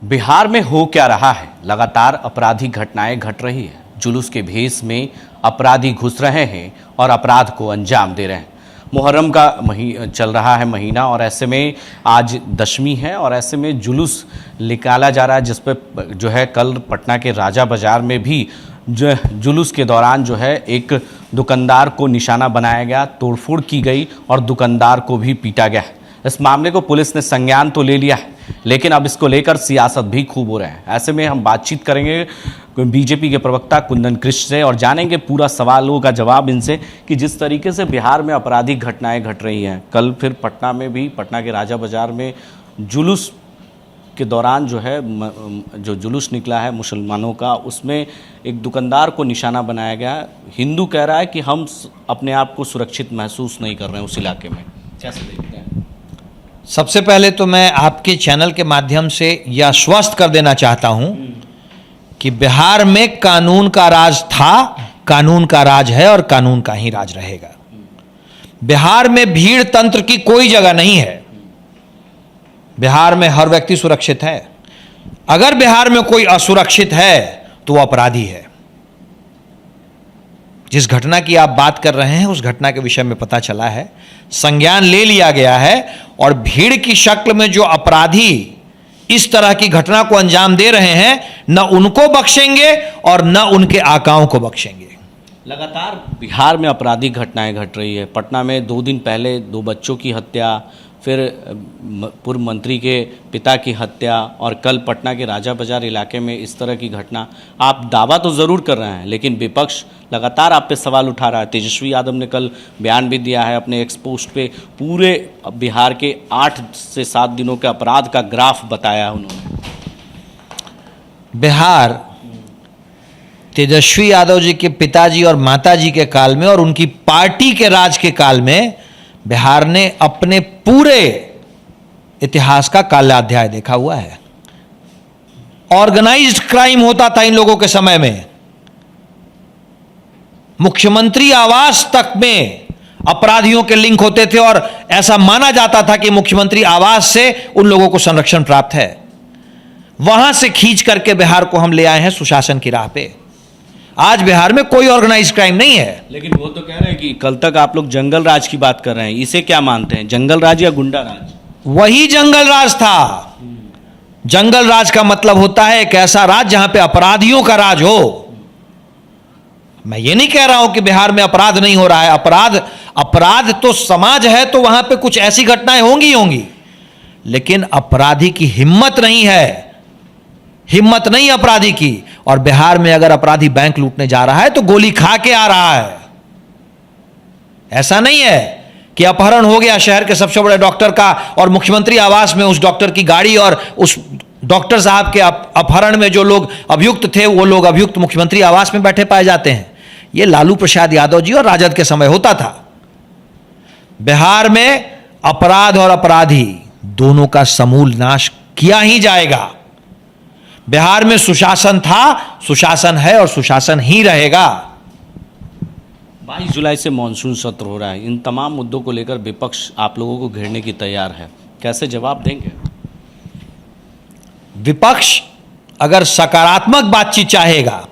बिहार में हो क्या रहा है? लगातार आपराधिक घटनाएं घट रही है। जुलूस के भेष में अपराधी घुस रहे हैं और अपराध को अंजाम दे रहे हैं। मुहर्रम का चल रहा है महीना और ऐसे में आज दशमी है और ऐसे में जुलूस निकाला जा रहा है, जिस पर जो है कल पटना के राजा बाजार में भी जुलूस के दौरान जो है एक दुकानदार को निशाना बनाया गया, तोड़फोड़ की गई और दुकानदार को भी पीटा गया। इस मामले को पुलिस ने संज्ञान तो ले लिया है, लेकिन अब इसको लेकर सियासत भी खूब हो रहा है। ऐसे में हम बातचीत करेंगे बीजेपी के प्रवक्ता कुंदन कृष्ण से और जानेंगे पूरा सवालों का जवाब इनसे कि जिस तरीके से बिहार में आपराधिक घटनाएं घट रही हैं, कल फिर पटना में भी, पटना के राजा बाजार में जुलूस के दौरान जो है जो जुलूस निकला है मुसलमानों का, उसमें एक दुकानदार को निशाना बनाया गया। हिंदू कह रहा है कि हम अपने आप को सुरक्षित महसूस नहीं कर रहे हैं उस इलाके में। कैसे देखते हैं? सबसे पहले तो मैं आपके चैनल के माध्यम से यह आश्वस्त कर देना चाहता हूं कि बिहार में कानून का राज था, कानून का राज है और कानून का ही राज रहेगा। बिहार में भीड़ तंत्र की कोई जगह नहीं है। बिहार में हर व्यक्ति सुरक्षित है। अगर बिहार में कोई असुरक्षित है तो वह अपराधी है। जिस घटना की आप बात कर रहे हैं उस घटना के विषय में पता चला है, संज्ञान ले लिया गया है और भीड़ की शक्ल में जो अपराधी इस तरह की घटना को अंजाम दे रहे हैं, न उनको बख्शेंगे और न उनके आकाओं को बख्शेंगे। लगातार बिहार में आपराधिक घटनाएं घट रही है। पटना में 2 दिन पहले 2 बच्चों की हत्या, फिर पूर्व मंत्री के पिता की हत्या और कल पटना के राजा बाजार इलाके में इस तरह की घटना। आप दावा तो ज़रूर कर रहे हैं, लेकिन विपक्ष लगातार आप पे सवाल उठा रहा है। तेजस्वी यादव ने कल बयान भी दिया है अपने एक्स पोस्ट पे, पूरे बिहार के 8 से 7 दिनों के अपराध का ग्राफ बताया उन्होंने। बिहार तेजस्वी यादव जी के पिताजी और माताजी के काल में और उनकी पार्टी के राज के काल में बिहार ने अपने पूरे इतिहास का कालाध्याय देखा हुआ है। ऑर्गेनाइज्ड क्राइम होता था इन लोगों के समय में। मुख्यमंत्री आवास तक में अपराधियों के लिंक होते थे और ऐसा माना जाता था कि मुख्यमंत्री आवास से उन लोगों को संरक्षण प्राप्त है। वहां से खींच करके बिहार को हम ले आए हैं सुशासन की राह पे। आज बिहार में कोई ऑर्गेनाइज्ड क्राइम नहीं है। लेकिन वो तो कह रहे हैं कि कल तक आप लोग जंगल राज की बात कर रहे हैं, इसे क्या मानते हैं, जंगल राज या गुंडा राज? वही जंगल राज था। जंगल राज का मतलब होता है एक ऐसा राज जहां पे अपराधियों का राज हो। मैं ये नहीं कह रहा हूं कि बिहार में अपराध नहीं हो रहा है। अपराध तो समाज है, तो वहां पे कुछ ऐसी घटनाएं होंगी, लेकिन अपराधी की हिम्मत नहीं है। हिम्मत नहीं अपराधी की। और बिहार में अगर अपराधी बैंक लूटने जा रहा है तो गोली खा के आ रहा है। ऐसा नहीं है कि अपहरण हो गया शहर के सबसे बड़े डॉक्टर का और मुख्यमंत्री आवास में उस डॉक्टर की गाड़ी और उस डॉक्टर साहब के अपहरण में जो लोग अभियुक्त थे वो लोग अभियुक्त मुख्यमंत्री आवास में बैठे पाए जाते हैं। यह लालू प्रसाद यादव जी और राजद के समय होता था। बिहार में अपराध और अपराधी दोनों का समूल नाश किया ही जाएगा। बिहार में सुशासन था, सुशासन है और सुशासन ही रहेगा। 22 जुलाई से मानसून सत्र हो रहा है। इन तमाम मुद्दों को लेकर विपक्ष आप लोगों को घेरने की तैयार है, कैसे जवाब देंगे? विपक्ष अगर सकारात्मक बातचीत चाहेगा,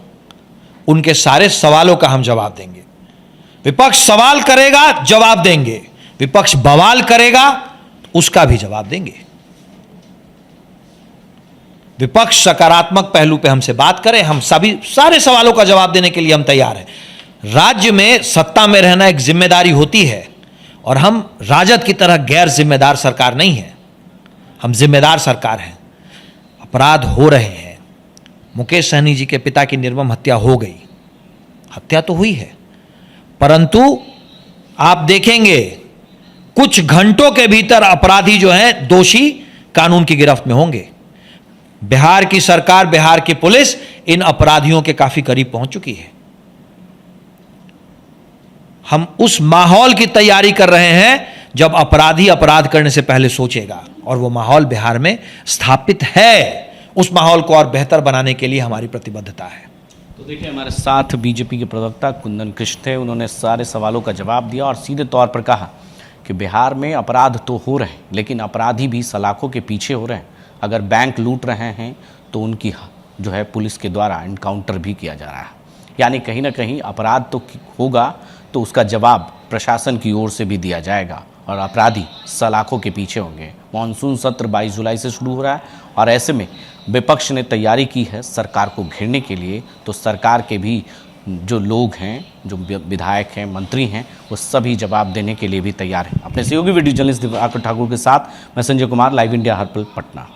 उनके सारे सवालों का हम जवाब देंगे। विपक्ष सवाल करेगा, जवाब देंगे। विपक्ष बवाल करेगा, उसका भी जवाब देंगे। विपक्ष सकारात्मक पहलू पे हमसे बात करें, हम सारे सवालों का जवाब देने के लिए हम तैयार हैं। राज्य में सत्ता में रहना एक जिम्मेदारी होती है और हम राजद की तरह गैर जिम्मेदार सरकार नहीं है। हम जिम्मेदार सरकार हैं। अपराध हो रहे हैं। मुकेश सहनी जी के पिता की निर्मम हत्या हो गई, हत्या तो हुई है, परंतु आप देखेंगे कुछ घंटों के भीतर अपराधी जो हैं दोषी कानून की गिरफ्त में होंगे। बिहार की सरकार, बिहार की पुलिस इन अपराधियों के काफी करीब पहुंच चुकी है। हम उस माहौल की तैयारी कर रहे हैं जब अपराधी अपराध करने से पहले सोचेगा, और वो माहौल बिहार में स्थापित है। उस माहौल को और बेहतर बनाने के लिए हमारी प्रतिबद्धता है। तो देखिए, हमारे साथ बीजेपी के प्रवक्ता कुंदन कृष्ण थे। उन्होंने सारे सवालों का जवाब दिया और सीधे तौर पर कहा कि बिहार में अपराध तो हो रहे हैं, लेकिन अपराधी भी सलाखों के पीछे हो रहे हैं। अगर बैंक लूट रहे हैं तो उनकी जो है पुलिस के द्वारा इनकाउंटर भी किया जा रहा है। यानी कहीं ना कहीं अपराध तो होगा तो उसका जवाब प्रशासन की ओर से भी दिया जाएगा और अपराधी सलाखों के पीछे होंगे। मानसून सत्र 22 जुलाई से शुरू हो रहा है और ऐसे में विपक्ष ने तैयारी की है सरकार को घेरने के लिए, तो सरकार के भी जो लोग हैं, जो विधायक हैं, मंत्री हैं, वो सभी जवाब देने के लिए भी तैयार हैं। अपने सहयोगी वीडियो जर्नलिस्ट दिवाकर ठाकुर के साथ मैं संजय कुमार, लाइव इंडिया हर पल, पटना।